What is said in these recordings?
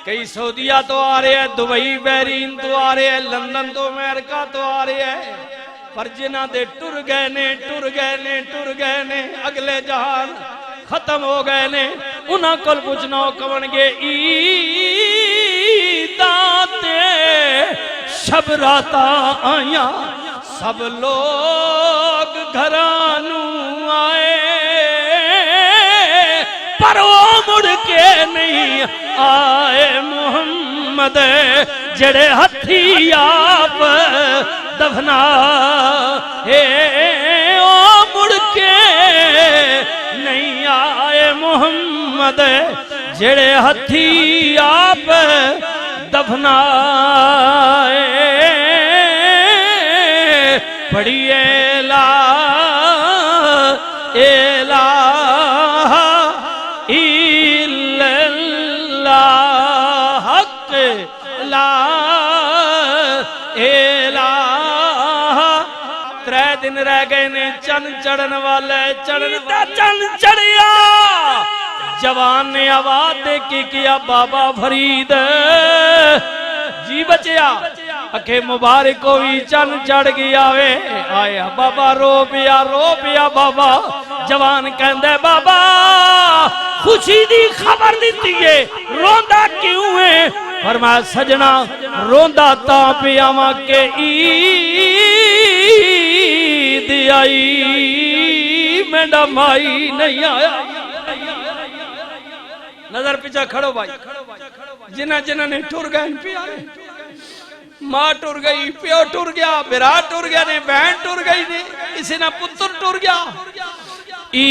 کئی سعودیہ تو آ رہے ہیں، دبئی بحرین تو آ رہے ہیں، لندن تو امریکہ تو آ رہے ہیں، پر جنہ دے ٹر گئے نے اگلے جہان ختم ہو گئے نے، انہاں کل پوچھنا ہو کون گے عیداں تے شب راتا آیاں، سب لوگ گھرانوں آئے، پر وہ مڑ کے نہیں آئے محمد، جڑے ہتھی آپ دفنا وہ مڑ کے نہیں آئے محمد، جڑے ہتھی آپ دفنا پڑھیے لا الہ الا اللہ، حق لا الہ۔ 3 دن رہ گئے نے، چند چڑھن والے، چند چڑھیا، جوان نے آواز دے کی کیا بابا فرید جی بچیا، اکھے مبارک ہوئی، چند چڑھ گیا وے، آیا بابا رو پیا بابا، جوان کہندے بابا خوشی دی خبر دیتی ہے، روندہ کیوں ہے؟ فرمایا سجنا روندہ تا پیاواں کے عید آئی، میڈا مائی نہیں آیا۔ نظر پیچھا کھڑو بھائی، جنہ نے ٹر گئے پیارے، ماں ٹر گئی، پیو ٹر گیا، برا ٹر گیا نے، بہن ٹر گئی نے، کسی نہ پتر ٹر گیا۔ عید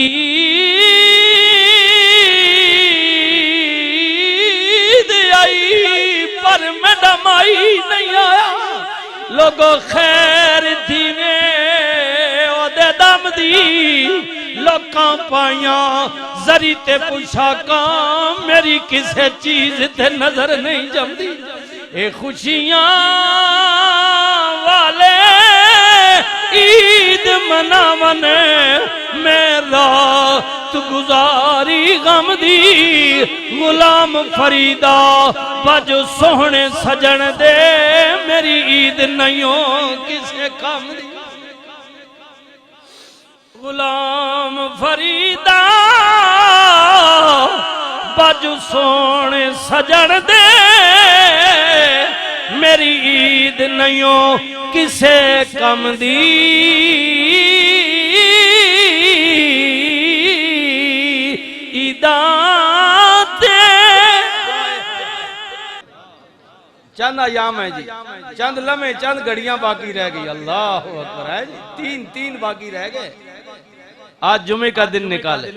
آئی پر میڈم آئی نہیں آیا، لوگوں خیر دیوے او دے دم دی، لوکاں پائیاں زری تے پوچھا کام، میری کسے چیز تے نظر نہیں جمدی، اے خوشیاں والے عید مناون، میرا تو گزاری غم دی، غلام فریدہ بج سوہنے سجن دے، میری عید نہیں کسے کام دی، غلام فریدہ بج سوہنے سجن دے، میری عید نہیں کسے کم دی، عیداں تے چند ایام ہے جی، چند لمحے چند گھڑیاں باقی رہ گئی، اللہ اکبر ہے جی، تین باقی رہ گئے، آج جمعے کا دن نکالے،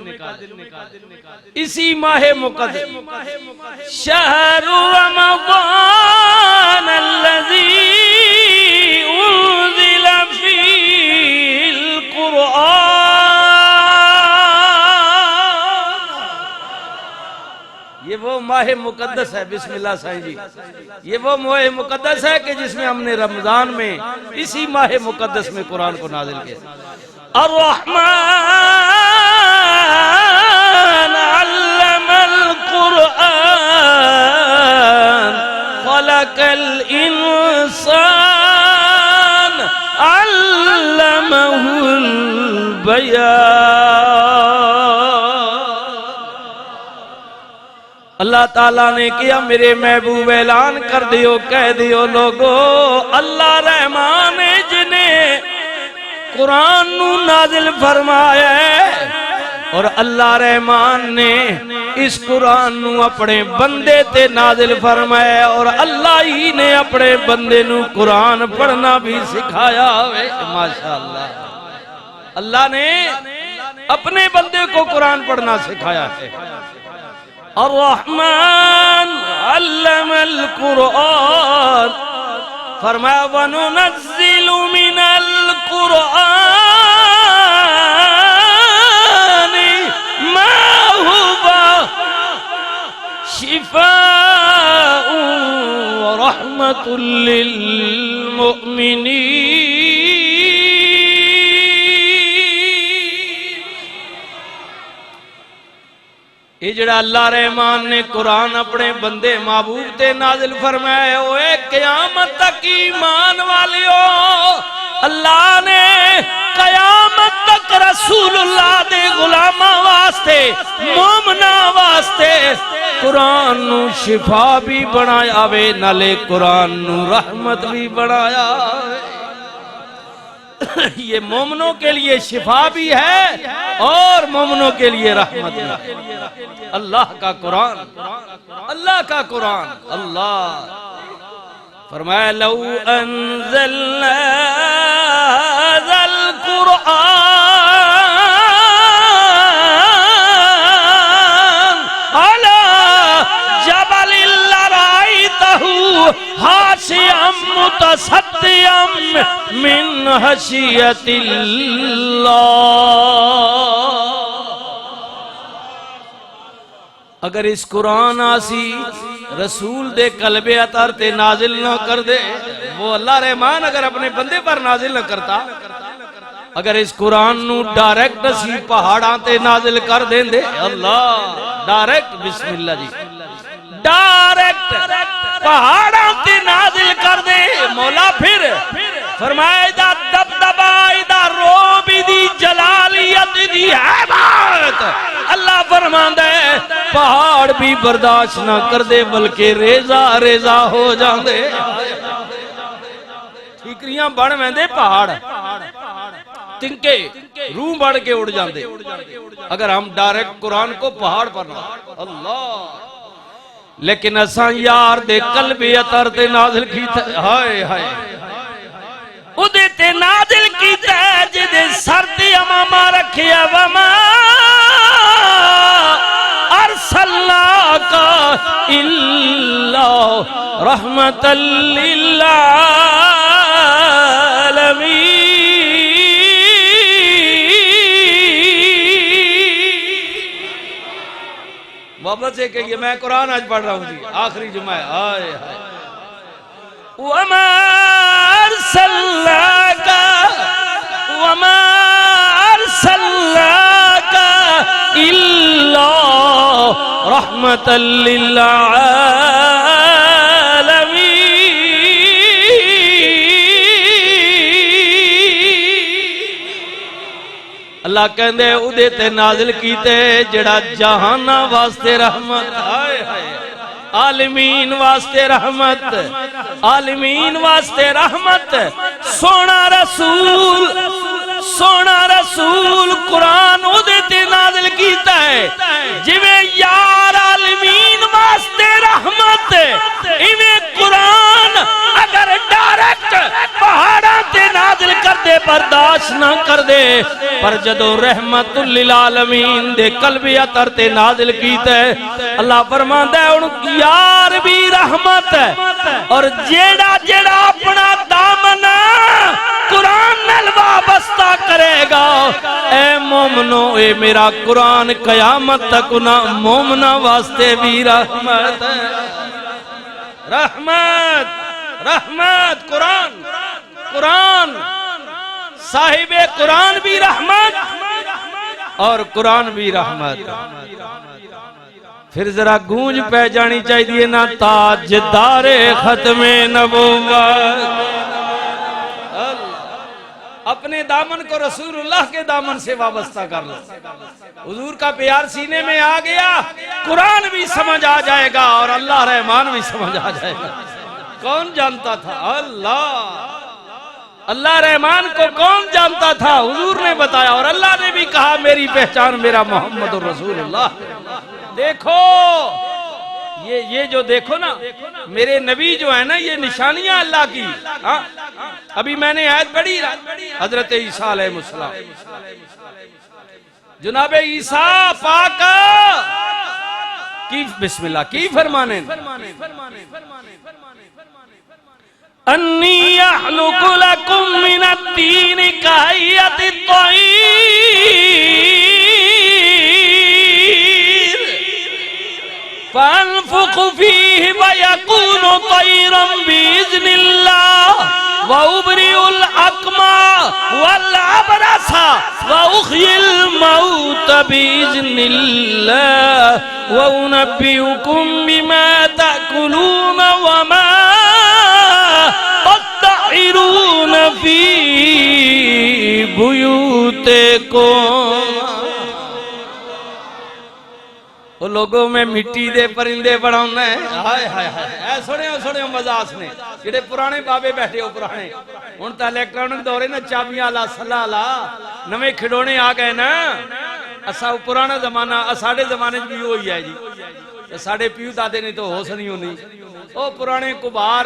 اسی ماہ مقدس شہر رمضان الذی انزل فیہ القرآن، یہ وہ ماہ مقدس ہے، بسم اللہ سائیں جی، یہ وہ ماہ مقدس ہے کہ جس میں ہم نے رمضان میں اسی ماہ مقدس میں قرآن کو نازل کیا۔ الرحمن علم القرآن خلق الانسان علمه البیان، اللہ تعالیٰ نے کیا میرے محبوب اعلان کر دیو، کہہ دیو لوگو، اللہ رحمان ہے جنہیں قرآن نو نازل فرمایا ہے، اور اللہ رحمان نے اس قرآن نو اپنے بندے تے نازل فرمایا ہے، اور اللہ ہی نے اپنے بندے نو قرآن پڑھنا بھی سکھایا ہے، ماشاءاللہ اللہ نے اپنے بندے کو قرآن پڑھنا سکھایا ہے۔ الرحمن علم القرآن، فرمایا وَنُنَزِّلُ مِنَ الْقُرْآنِ مَا هُوَ شِفَاءٌ وَرَحْمَةٌ لِّلْمُؤْمِنِينَ۔ یہ جڑا اللہ رحمان نے قرآن اپنے بندے محبوب تے نازل فرمائے ہوئے قیامت تک ایمان والیو اللہ نے قیامت تک رسول اللہ دے غلامہ واسطے مومنہ واسطے قرآن نو شفا بھی بنایا وے نالے قرآن نو رحمت بھی بنایا وے یہ مومنوں کے لیے شفا بھی ہے اور مومنوں کے لیے رحمت بھی اللہ کا قرآن اللہ کا قرآن اللہ فرمایا لو انزلنا ذا القرآن على جبل لرأيته خاشعا متصدعا من خشیت اللہ اگر اس قرآن آسی رسول دے قلب اطہر تے نازل نہ کر دے وہ اللہ رحمان اگر اپنے بندے پر نازل نہ کرتا اگر اس قرآن نو ڈائریکٹ اسی پہاڑاں تے نازل کر دیں دے اللہ ڈائریکٹ بسم اللہ جی ڈائریکٹ پہاڑاں تے نازل کر دے مولا پھر فرمائے دا دبدبا دا روب دی جلالیت دی حیبت اللہ فرماندہ ہے پہاڑ بھی برداشت نہ کر دے بلکہ ریزہ ریزہ ہو جان دے ٹھیکریاں بڑھ میں دے پہاڑ تنکے روح بڑھ کے اڑ جان دے اگر ہم ڈائریکٹ قرآن کو پہاڑ پر نہ اللہ لیکن اساں یار دے قلب اطہر تے نازل کیتا ہائے ہائے اُدے تے نازل کیتا ہے جدے سر تے امامہ رکھیا وما ارسلناک الا رحمت للعالمین محبت سے کہیے میں قرآن آج پڑھ رہا ہوں جی آخری جمعہ ہے آئے آئے وَمَا أَرْسَلْنَاكَ إِلَّا رَحْمَةً لِلْعَالَمِينَ اللہ کہندے اُدے تے نازل کیتے جڑا جہانہ واسطے رحمت آئے آئے عالمین واسطے رحمت عالمین واسطے رحمت سونا رسول قرآن اُدے تے نازل کیتا ہے جویں یار عالمین واسطے رحمت انہیں قرآن اگر ڈائریکٹ پہاڑاں تے نازل کر دے برداشت نہ کر دے پر جدو رحمت للعالمین دے قلب اطہر تے نازل کیتا ہے اللہ فرماندا ہے ان یار بھی رحمت ہے اور جیڑا جیڑا اپنا دامن قرآن نال وابستہ کرے گا اے مومنو اے میرا قرآن قیامت تک نہ مومنہ واسطے بھی رحمت ہے رحمت رحمت قرآن قرآن صاحب قرآن بھی رحمت اور قرآن بھی رحمت پھر ذرا گونج پہ جانی چاہیے نا تاجدار ختم نبوت اپنے دامن کو رسول اللہ کے دامن سے وابستہ کر لو حضور کا پیار سینے میں آ گیا قرآن بھی سمجھ آ جائے گا اور اللہ رحمان بھی سمجھ آ جائے گا کون جانتا تھا اللہ رحمان کو کون جانتا تھا حضور نے بتایا اور اللہ نے بھی کہا میری پہچان میرا محمد رسول اللہ دیکھو یہ جو دیکھو نا میرے نبی جو ہے نا یہ نشانیاں اللہ کی ابھی میں نے آیت پڑھی حضرت عیسیٰ علیہ السلام جناب عیسیٰ پاک کی بسم اللہ کی فرمانے انی اخلق لکم من الطین کہیت الطیر فانفق فیہ ویکون طیرا بإذن اللہ وَأُبْرِئُ الْأَكْمَحَ وَالْأَبْرَصَ وَأُحْيِي الْمَوْتَ بِإِذْنِ اللَّهِ وَأُنَبِّئُكُم بِمَا تَأْكُلُونَ وَمَا تَطَّهِّرُونَ فِي بُيُوتِكُمْ۔ وہ لوگوں میں مٹی دے پرندے بڑھاؤنا ہے، ہائے ہائے ہائے، اے سنے ہو مزاس نے جڑے پرانے بابے بیٹھے ہو پرانے ان تا الیکٹرانک دورے نا چابیاں لا سلا لا نویں کھڑونے آ گئے نا اسا پرانا زمانہ ساڑے زمانے بھی ہوئی ہے جی ساڑے پیو دادے نے تو ہو سنی ہونی او پرانے کبار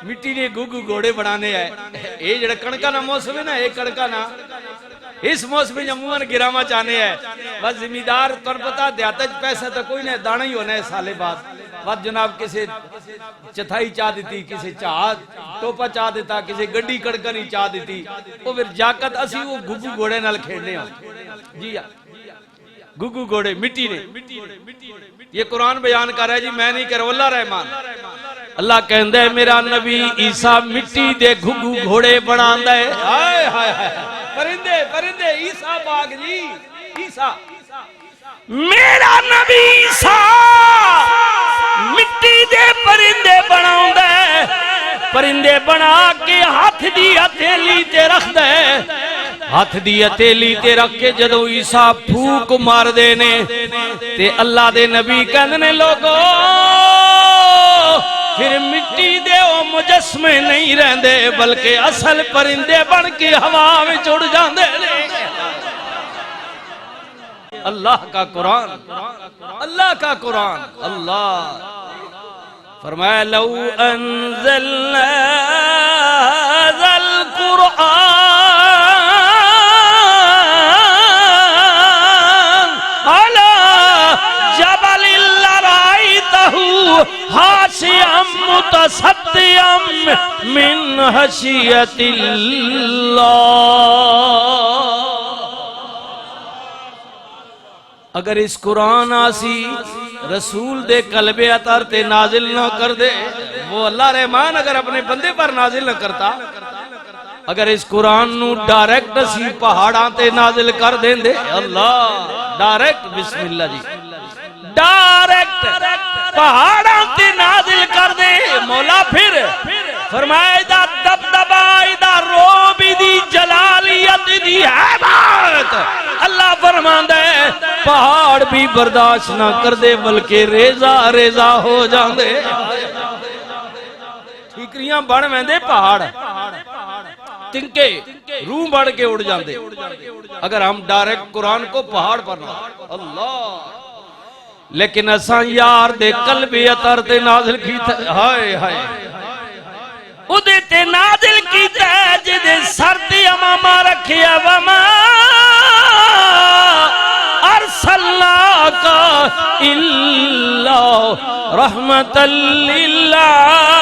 مٹی نے گوگو گھوڑے بڑھانے ہے اے جڑا کڑکا نا موسم ہے نا اے کڑکا نا اس موسم جمعون گراما چاہنے ہے بس زمیندار تر پتا دیاتا پیسہ تو کوئی نہیں دانا ہی ہونا ہے سالے بعد بات جناب کسی چتھائی چاہ دیتی کسی چاہ ٹوپا چاہ دیتا کسی گڈی کڑکنی چاہ دیتی وہ پھر جاکت اسی وہ گگو گھوڑے نال کھیڑنے ہوں جی گگو گھوڑے مٹی نے یہ قرآن بیان کر رہا ہے جی میں نہیں کر واللہ رحمان اللہ کہندہ ہے میرا نبی عیسیٰ مٹی دے گھگو گھوڑے بناندہ ہے ہائے ہائے ہائے پرندے عیسیٰ پاک جی عیسیٰ میرا نبی عیسیٰ مٹی دے پرندے بناؤں دے پرندے بنا کے ہاتھ دی ہتھیلی تے رکھ دے ہاتھ دی ہتھیلی تے رکھ کے جدو عیسیٰ پھوک مار دینے تے اللہ دے نبی کہنے لوگو پھر مٹی دے او مجسمے نہیں رہندے بلکہ اصل پرندے بن کے ہوا میں چڑ جاندے اللہ کا قرآن اللہ کا قرآن اللہ فرمایا لو انزلنا ذا القرآن على جبل لرأيته خاشعا متصدعا من خشية الله اگر اس قرآن آسی رسول دے قلب اطہر تے نازل نہ کر دے وہ اللہ رحمان اگر اپنے بندے پر نازل نہ کرتا اگر اس قرآن نو ڈائریکٹ اسی پہاڑاں تے نازل کر دیں دے اللہ ڈائریکٹ بسم اللہ جی ڈائریکٹ پہاڑاں تے نازل کر دے مولا پھر فرمائے دا دبدبا دا روب دی جلالیت دی حیبت اللہ فرماندہ ہے پہاڑ بھی برداشت نہ کر دے بلکہ ریزہ ریزہ ہو جاندے ٹھیکریاں بڑھ میں دے پہاڑ تنکے روح بڑھ کے اڑ جاندے اگر ہم ڈائریکٹ قرآن کو پہاڑ پر نہ اللہ لیکن اساں یار دے قلب اطہر تے نازل کیتا ہائے ہائے ادھے تے نازل کیتا ہے جدے سر تے امامہ رکھیا وما ارسلناک الا رحمتا للعالمین